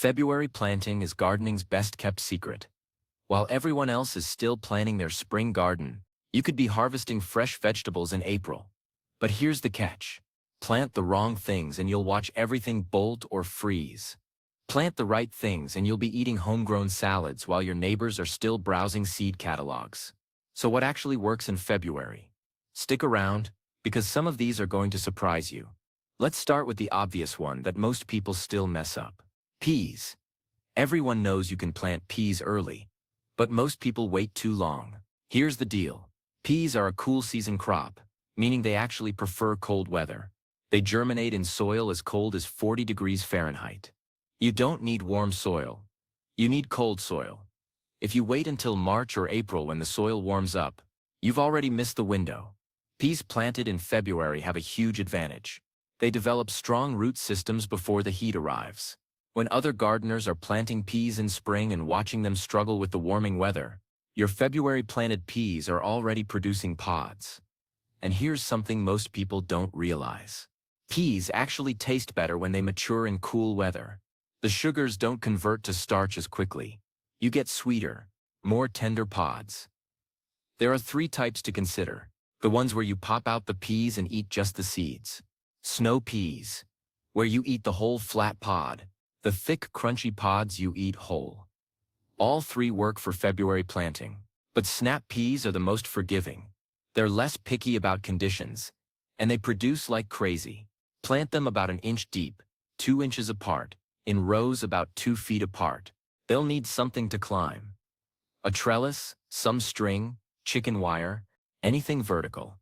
February planting is gardening's best-kept secret. While everyone else is still planning their spring garden, you could be harvesting fresh vegetables in April. But here's the catch. Plant the wrong things and you'll watch everything bolt or freeze. Plant the right things and you'll be eating homegrown salads while your neighbors are still browsing seed catalogs. So what actually works in February? Stick around, because some of these are going to surprise you. Let's start with the obvious one that most people still mess up. Peas. Everyone knows you can plant peas early, but most people wait too long. Here's the deal. Peas are a cool season crop, meaning they actually prefer cold weather. They germinate in soil as cold as 40 degrees Fahrenheit. You don't need warm soil. You need cold soil. If you wait until March or April when the soil warms up, you've already missed the window. Peas planted in February have a huge advantage. They develop strong root systems before the heat arrives. When other gardeners are planting peas in spring and watching them struggle with the warming weather, your February planted peas are already producing pods. And here's something most people don't realize. Peas actually taste better when they mature in cool weather. The sugars don't convert to starch as quickly. You get sweeter, more tender pods. There are 3 types to consider. The ones where you pop out the peas and eat just the seeds. Snow peas, where you eat the whole flat pod. The thick, crunchy pods you eat whole. All 3 work for February planting, but snap peas are the most forgiving. They're less picky about conditions, and they produce like crazy. Plant them about 1 inch deep, 2 inches apart, in rows about 2 feet apart. They'll need something to climb. A trellis, some string, chicken wire, anything vertical.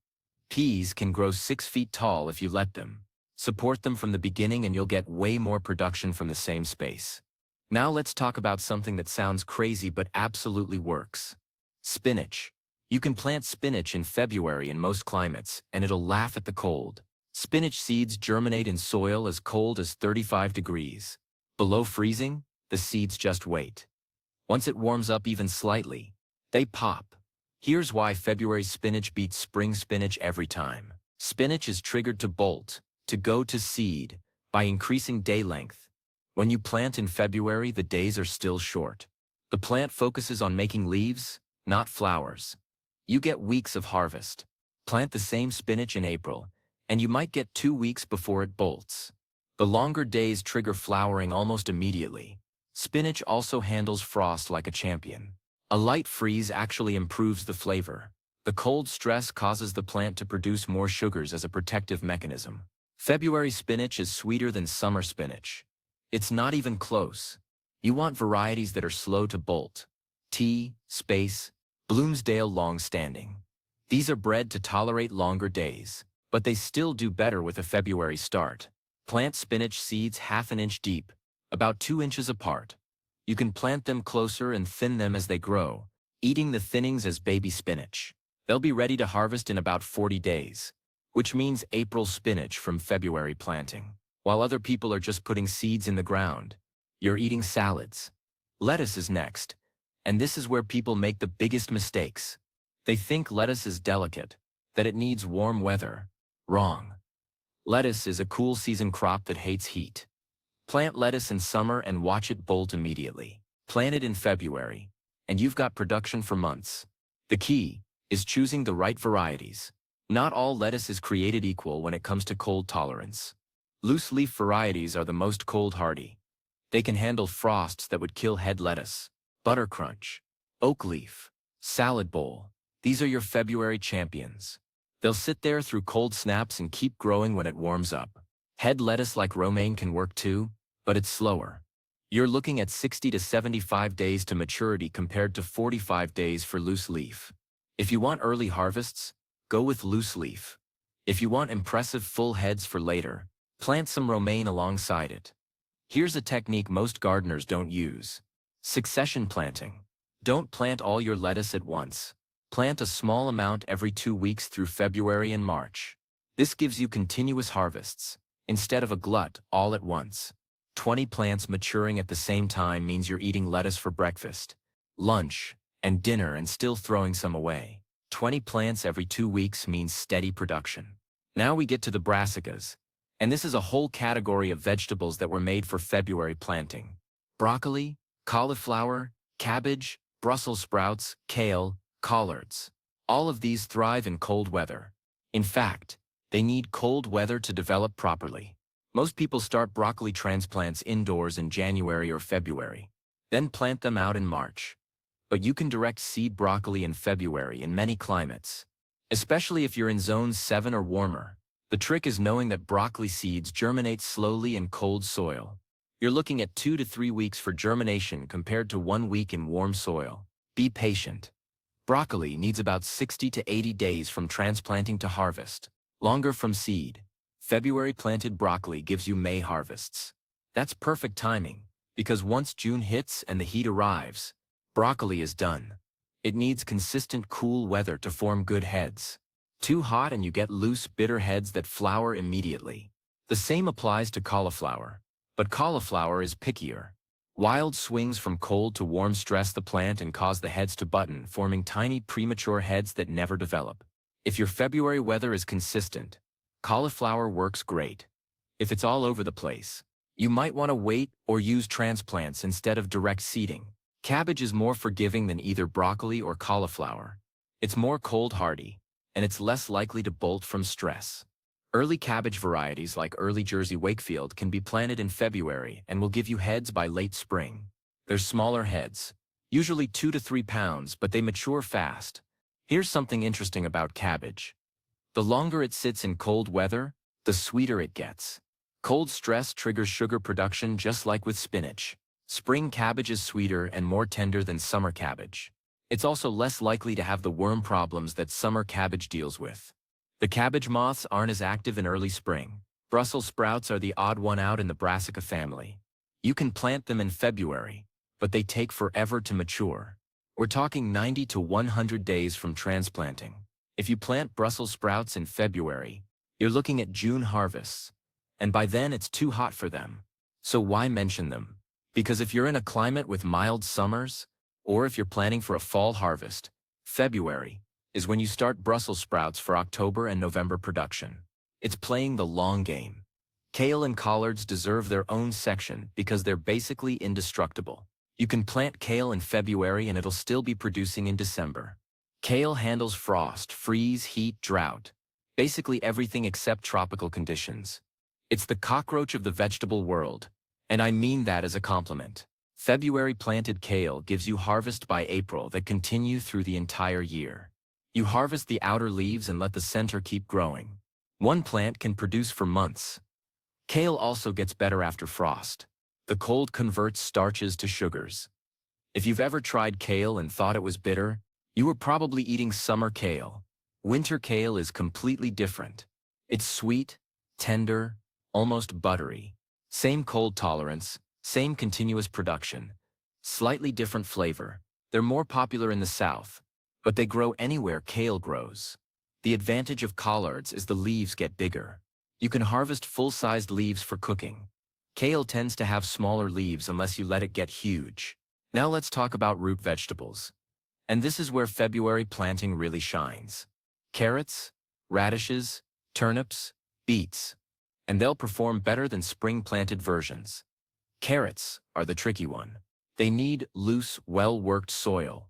Peas can grow 6 feet tall if you let them. Support them from the beginning and you'll get way more production from the same space. Now let's talk about something that sounds crazy but absolutely works. Spinach. You can plant spinach in February in most climates, and it'll laugh at the cold. Spinach seeds germinate in soil as cold as 35 degrees. Below freezing, the seeds just wait. Once it warms up even slightly, they pop. Here's why February spinach beats spring spinach every time. Spinach is triggered to bolt, to go to seed, by increasing day length. When you plant in February, the days are still short. The plant focuses on making leaves, not flowers. You get weeks of harvest. Plant the same spinach in April, and you might get 2 weeks before it bolts. The longer days trigger flowering almost immediately. Spinach also handles frost like a champion. A light freeze actually improves the flavor. The cold stress causes the plant to produce more sugars as a protective mechanism. February spinach is sweeter than summer spinach. It's not even close. You want varieties that are slow to bolt. T, Bloomsdale Long-Standing. These are bred to tolerate longer days, but they still do better with a February start. Plant spinach seeds 1/2 inch deep, about 2 inches apart. You can plant them closer and thin them as they grow, eating the thinnings as baby spinach. They'll be ready to harvest in about 40 days, which means April spinach from February planting. While other people are just putting seeds in the ground, you're eating salads. Lettuce is next, and this is where people make the biggest mistakes. They think lettuce is delicate, that it needs warm weather. Wrong. Lettuce is a cool season crop that hates heat. Plant lettuce in summer and watch it bolt immediately. Plant it in February, and you've got production for months. The key is choosing the right varieties. Not all lettuce is created equal when it comes to cold tolerance. Loose leaf varieties are the most cold hardy. They can handle frosts that would kill head lettuce. Buttercrunch, oak leaf, salad bowl. These are your February champions. They'll sit there through cold snaps and keep growing when it warms up. Head lettuce like romaine can work too, but it's slower. You're looking at 60 to 75 days to maturity compared to 45 days for loose leaf. If you want early harvests, go with loose leaf. If you want impressive full heads for later, plant some romaine alongside it. Here's a technique most gardeners don't use. Succession planting. Don't plant all your lettuce at once. Plant a small amount every 2 weeks through February and March. This gives you continuous harvests, instead of a glut all at once. 20 plants maturing at the same time means you're eating lettuce for breakfast, lunch, and dinner and still throwing some away. 20 plants every 2 weeks means steady production. Now we get to the brassicas, and this is a whole category of vegetables that were made for February planting. broccoli, cauliflower, cabbage, Brussels sprouts, kale, collards. All of these thrive in cold weather. In fact, they need cold weather to develop properly. Most people start broccoli transplants indoors in January or February, then plant them out in March. But you can direct seed broccoli in February in many climates, especially if you're in zone 7 or warmer. The trick is knowing that broccoli seeds germinate slowly in cold soil. You're looking at 2 to 3 weeks for germination compared to 1 week in warm soil. Be patient. Broccoli needs about 60 to 80 days from transplanting to harvest, longer from seed. February planted broccoli gives you May harvests. That's perfect timing, because once June hits and the heat arrives, broccoli is done. It needs consistent cool weather to form good heads. Too hot and you get loose, bitter heads that flower immediately. The same applies to cauliflower, but cauliflower is pickier. Wild swings from cold to warm stress the plant and cause the heads to button, forming tiny premature heads that never develop. If your February weather is consistent, cauliflower works great. If it's all over the place, you might want to wait or use transplants instead of direct seeding. Cabbage is more forgiving than either broccoli or cauliflower. It's more cold hardy, and it's less likely to bolt from stress. Early cabbage varieties like Early Jersey Wakefield can be planted in February and will give you heads by late spring. They're smaller heads, usually 2 to 3 pounds, but they mature fast. Here's something interesting about cabbage. The longer it sits in cold weather, the sweeter it gets. Cold stress triggers sugar production just like with spinach. Spring cabbage is sweeter and more tender than summer cabbage. It's also less likely to have the worm problems that summer cabbage deals with. The cabbage moths aren't as active in early spring. Brussels sprouts are the odd one out in the Brassica family. You can plant them in February, but they take forever to mature. We're talking 90 to 100 days from transplanting. If you plant Brussels sprouts in February, you're looking at June harvests, and by then it's too hot for them. So why mention them? Because if you're in a climate with mild summers, or if you're planning for a fall harvest, February is when you start Brussels sprouts for October and November production. It's playing the long game. Kale and collards deserve their own section because they're basically indestructible. You can plant kale in February and it'll still be producing in December. Kale handles frost, freeze, heat, drought, basically everything except tropical conditions. It's the cockroach of the vegetable world, and I mean that as a compliment. February planted kale gives you harvest by April that continue through the entire year. You harvest the outer leaves and let the center keep growing. One plant can produce for months. Kale also gets better after frost. The cold converts starches to sugars. If you've ever tried kale and thought it was bitter, you were probably eating summer kale. Winter kale is completely different. It's sweet, tender, almost buttery. Same cold tolerance, same continuous production. Slightly different flavor. They're more popular in the South, but they grow anywhere kale grows. The advantage of collards is the leaves get bigger. You can harvest full-sized leaves for cooking. Kale tends to have smaller leaves unless you let it get huge. Now let's talk about root vegetables. And this is where February planting really shines. Carrots, radishes, turnips, beets. And they'll perform better than spring-planted versions. Carrots are the tricky one. They need loose, well-worked soil.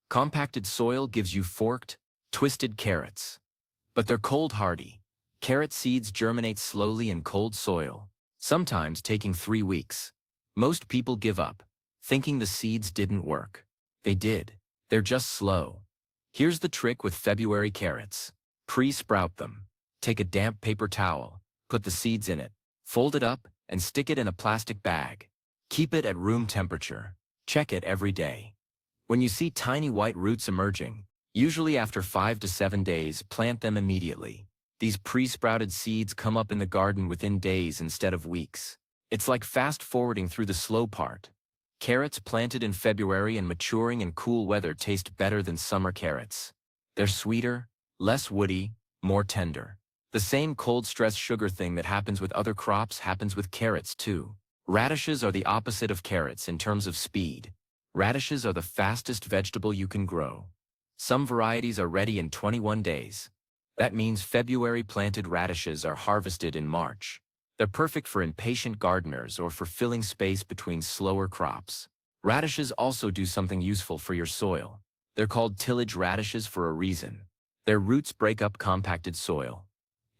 Compacted soil gives you forked, twisted carrots. But they're cold hardy. Carrot seeds germinate slowly in cold soil, sometimes taking 3 weeks. Most people give up, thinking the seeds didn't work. They did. They're just slow. Here's the trick with February carrots. Pre-sprout them. Take a damp paper towel, put the seeds in it, fold it up, and stick it in a plastic bag. Keep it at room temperature. Check it every day. When you see tiny white roots emerging, usually after 5 to 7 days, plant them immediately. These pre-sprouted seeds come up in the garden within days instead of weeks. It's like fast-forwarding through the slow part. Carrots planted in February and maturing in cool weather taste better than summer carrots. They're sweeter, less woody, more tender. The same cold stress sugar thing that happens with other crops happens with carrots too. Radishes are the opposite of carrots in terms of speed. Radishes are the fastest vegetable you can grow. Some varieties are ready in 21 days. That means February planted radishes are harvested in March. They're perfect for impatient gardeners or for filling space between slower crops. Radishes also do something useful for your soil. They're called tillage radishes for a reason. Their roots break up compacted soil.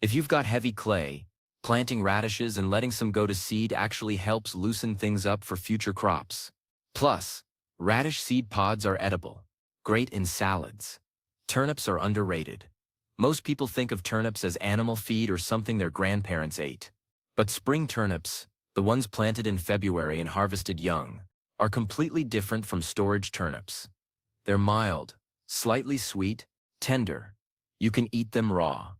If you've got heavy clay, planting radishes and letting some go to seed actually helps loosen things up for future crops. Plus, radish seed pods are edible, great in salads. Turnips are underrated. Most people think of turnips as animal feed or something their grandparents ate. But spring turnips, the ones planted in February and harvested young, are completely different from storage turnips. They're mild, slightly sweet, tender. You can eat them raw.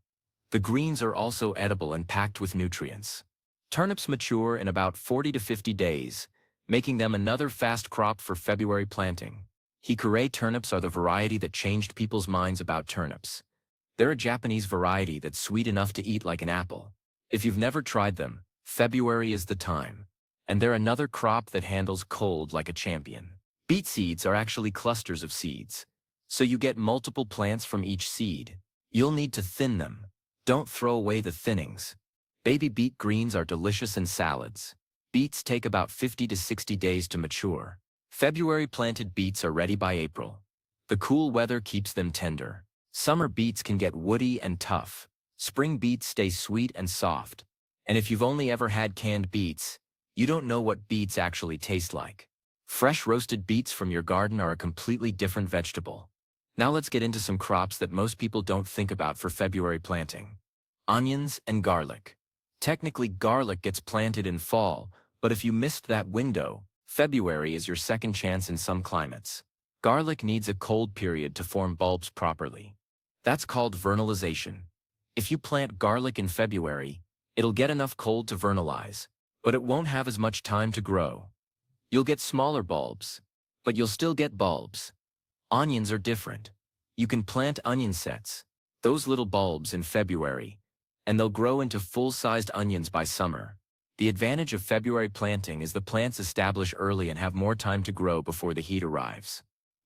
The greens are also edible and packed with nutrients. Turnips mature in about 40 to 50 days, making them another fast crop for February planting. Hikure turnips are the variety that changed people's minds about turnips. They're a Japanese variety that's sweet enough to eat like an apple. If you've never tried them, February is the time. And they're another crop that handles cold like a champion. Beet seeds are actually clusters of seeds. So you get multiple plants from each seed. You'll need to thin them. Don't throw away the thinnings. Baby beet greens are delicious in salads. Beets take about 50 to 60 days to mature. February planted beets are ready by April. The cool weather keeps them tender. Summer beets can get woody and tough. Spring beets stay sweet and soft. And if you've only ever had canned beets, you don't know what beets actually taste like. Fresh roasted beets from your garden are a completely different vegetable. Now let's get into some crops that most people don't think about for February planting. Onions and garlic. Technically, garlic gets planted in fall, but if you missed that window, February is your second chance in some climates. Garlic needs a cold period to form bulbs properly. That's called vernalization. If you plant garlic in February, it'll get enough cold to vernalize, but it won't have as much time to grow. You'll get smaller bulbs, but you'll still get bulbs. Onions are different. You can plant onion sets, those little bulbs, in February, and they'll grow into full-sized onions by summer. The advantage of February planting is the plants establish early and have more time to grow before the heat arrives.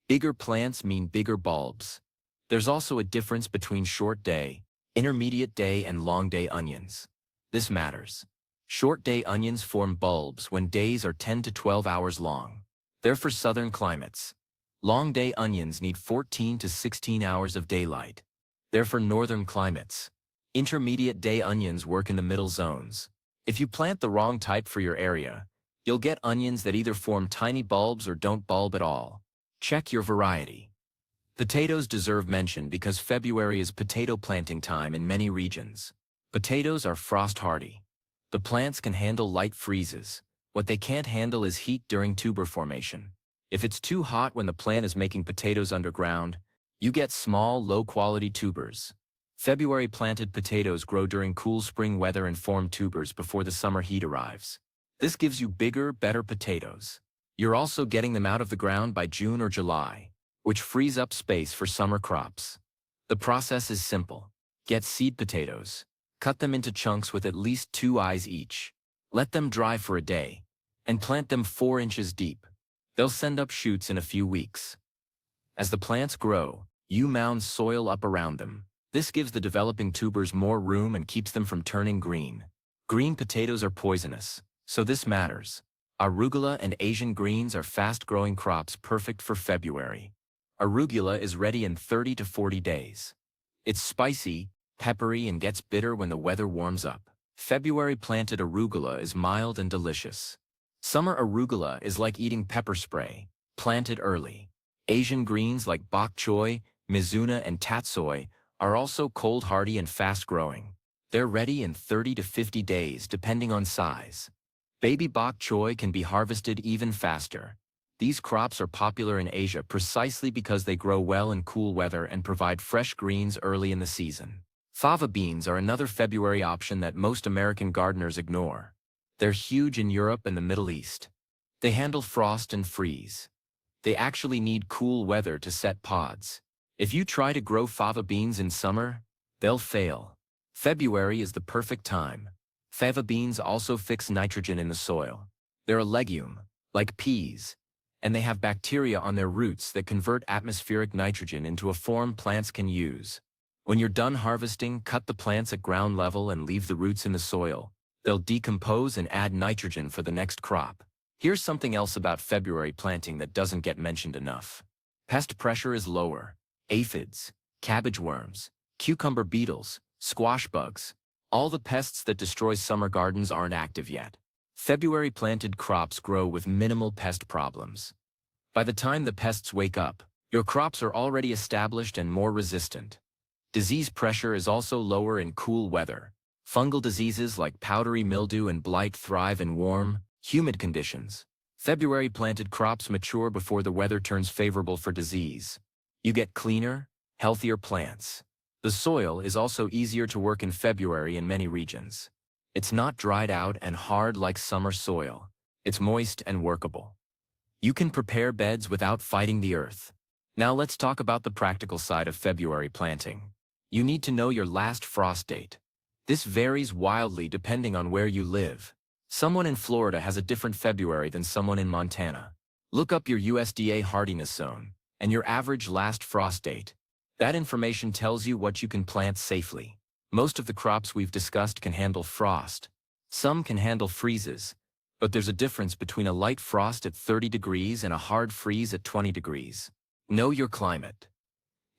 Bigger plants mean bigger bulbs. There's also a difference between short day, intermediate day, and long day onions. This matters. Short day onions form bulbs when days are 10 to 12 hours long. They're for southern climates. Long day onions need 14 to 16 hours of daylight. They're for northern climates. Intermediate day onions work in the middle zones. If you plant the wrong type for your area, you'll get onions that either form tiny bulbs or don't bulb at all. Check your variety. Potatoes deserve mention because February is potato planting time in many regions. Potatoes are frost hardy. The plants can handle light freezes. What they can't handle is heat during tuber formation. If it's too hot when the plant is making potatoes underground, you get small, low-quality tubers. February planted potatoes grow during cool spring weather and form tubers before the summer heat arrives. This gives you bigger, better potatoes. You're also getting them out of the ground by June or July, which frees up space for summer crops. The process is simple. Get seed potatoes. Cut them into chunks with at least 2 eyes each. Let them dry for a day, and plant them 4 inches deep. They'll send up shoots in a few weeks. As the plants grow, you mound soil up around them. This gives the developing tubers more room and keeps them from turning green. Green potatoes are poisonous, so this matters. Arugula and Asian greens are fast-growing crops perfect for February. Arugula is ready in 30 to 40 days. It's spicy, peppery, and gets bitter when the weather warms up. February planted arugula is mild and delicious. Summer arugula is like eating pepper spray, planted early. Asian greens like bok choy, mizuna, and tatsoi are also cold-hardy and fast-growing. They're ready in 30 to 50 days depending on size. Baby bok choy can be harvested even faster. These crops are popular in Asia precisely because they grow well in cool weather and provide fresh greens early in the season. Fava beans are another February option that most American gardeners ignore. They're huge in Europe and the Middle East. They handle frost and freeze. They actually need cool weather to set pods. If you try to grow fava beans in summer, they'll fail. February is the perfect time. Fava beans also fix nitrogen in the soil. They're a legume, like peas, and they have bacteria on their roots that convert atmospheric nitrogen into a form plants can use. When you're done harvesting, cut the plants at ground level and leave the roots in the soil. They'll decompose and add nitrogen for the next crop. Here's something else about February planting that doesn't get mentioned enough. Pest pressure is lower. Aphids, cabbage worms, cucumber beetles, squash bugs. All the pests that destroy summer gardens aren't active yet. February planted crops grow with minimal pest problems. By the time the pests wake up, your crops are already established and more resistant. Disease pressure is also lower in cool weather. Fungal diseases like powdery mildew and blight thrive in warm, humid conditions. February planted crops mature before the weather turns favorable for disease. You get cleaner, healthier plants. The soil is also easier to work in February in many regions. It's not dried out and hard like summer soil. It's moist and workable. You can prepare beds without fighting the earth. Now let's talk about the practical side of February planting. You need to know your last frost date. This varies wildly depending on where you live. Someone in Florida has a different February than someone in Montana. Look up your USDA hardiness zone and your average last frost date. That information tells you what you can plant safely. Most of the crops we've discussed can handle frost. Some can handle freezes, but there's a difference between a light frost at 30 degrees and a hard freeze at 20 degrees. Know your climate.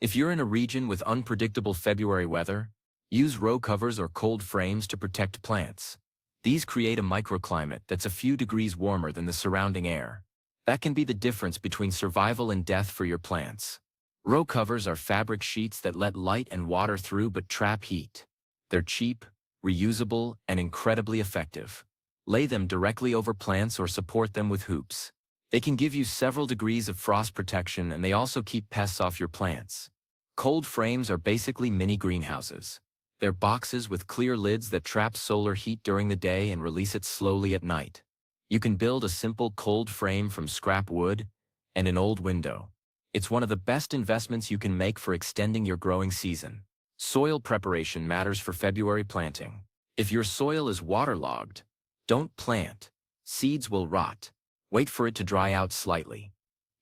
If you're in a region with unpredictable February weather, use row covers or cold frames to protect plants. These create a microclimate that's a few degrees warmer than the surrounding air. That can be the difference between survival and death for your plants. Row covers are fabric sheets that let light and water through but trap heat. They're cheap, reusable, and incredibly effective. Lay them directly over plants or support them with hoops. They can give you several degrees of frost protection, and they also keep pests off your plants. Cold frames are basically mini greenhouses. They're boxes with clear lids that trap solar heat during the day and release it slowly at night. You can build a simple cold frame from scrap wood and an old window. It's one of the best investments you can make for extending your growing season. Soil preparation matters for February planting. If your soil is waterlogged, don't plant. Seeds will rot. Wait for it to dry out slightly.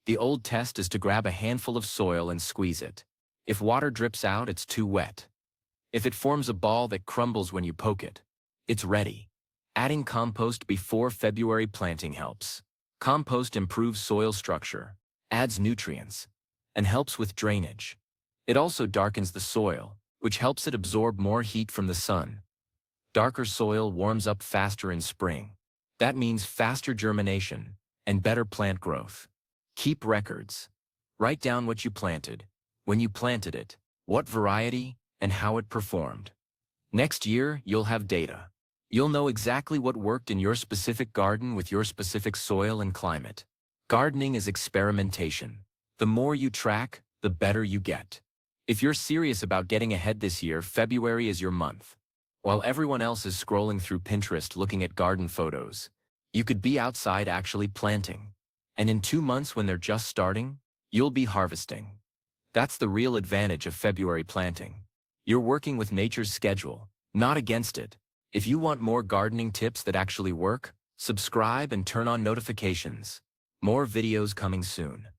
The old test is to grab a handful of soil and squeeze it. If water drips out, it's too wet. If it forms a ball that crumbles when you poke it, it's ready. Adding compost before February planting helps. Compost improves soil structure, adds nutrients, and helps with drainage. It also darkens the soil, which helps it absorb more heat from the sun. Darker soil warms up faster in spring. That means faster germination and better plant growth. Keep records. Write down what you planted, when you planted it, what variety, and how it performed. Next year, you'll have data. You'll know exactly what worked in your specific garden with your specific soil and climate. Gardening is experimentation. The more you track, the better you get. If you're serious about getting ahead this year, February is your month. While everyone else is scrolling through Pinterest looking at garden photos, you could be outside actually planting. And in 2 months, when they're just starting, you'll be harvesting. That's the real advantage of February planting. You're working with nature's schedule, not against it. If you want more gardening tips that actually work, subscribe and turn on notifications. More videos coming soon.